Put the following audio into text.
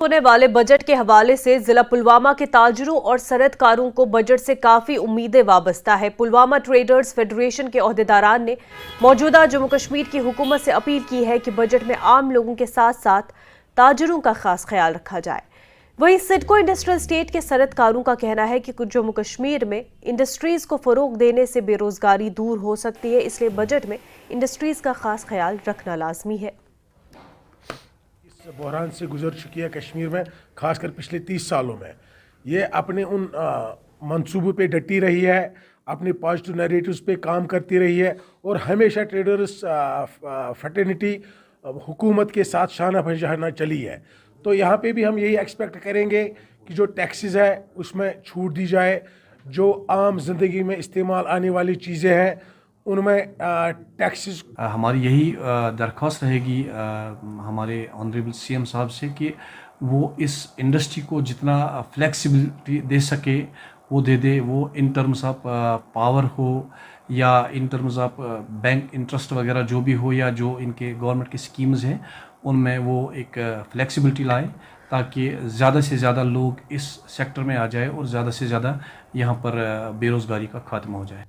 होने वाले बजट के हवाले से जिला पुलवामा के ताजरों और सनतकारों को बजट से काफी उम्मीदें वाबस्ता है। पुलवामा ट्रेडर्स फेडरेशन के ओहदेदारान ने मौजूदा जम्मू कश्मीर की हुकूमत से अपील की है कि बजट में आम लोगों के साथ साथ ताजरों का खास ख्याल रखा जाए। वहीं सिडको इंडस्ट्रियल स्टेट के सनतकारों का कहना है कि जम्मू कश्मीर में इंडस्ट्रीज को फरोग देने से बेरोजगारी दूर हो सकती है, इसलिए बजट में इंडस्ट्रीज का खास ख्याल रखना लाजमी है। बहरान से गुजर चुकी है कश्मीर में, खासकर पिछले 30 सालों में। ये अपने उन मंसूबों पे डटी रही है, अपने पॉजिटिव नैरेटिव्स पे काम करती रही है और हमेशा ट्रेडर्स फ्रेटर्निटी हुकूमत के साथ शाना बजाना चली है। तो यहाँ पे भी हम यही एक्सपेक्ट करेंगे कि जो टैक्सेस है उसमें छूट दी जाए, जो आम ज़िंदगी में इस्तेमाल आने वाली चीज़ें हैं उनमें टैक्सेस। हमारी यही दरख्वास्त रहेगी हमारे ऑनरेबल सीएम साहब से कि वो इस इंडस्ट्री को जितना फ्लेक्सिबिलिटी दे सके वो दे दे। वो इन टर्म्स ऑफ पावर हो या in terms of bank interest वगैरह जो भी हो, या जो इनके गवर्नमेंट की स्कीम्स हैं उनमें वो एक फ्लेक्सिबिलिटी लाए ताकि ज़्यादा से ज़्यादा लोग इस सेक्टर में आ जाए और ज़्यादा से ज़्यादा यहाँ पर बेरोज़गारी का खात्मा हो जाए।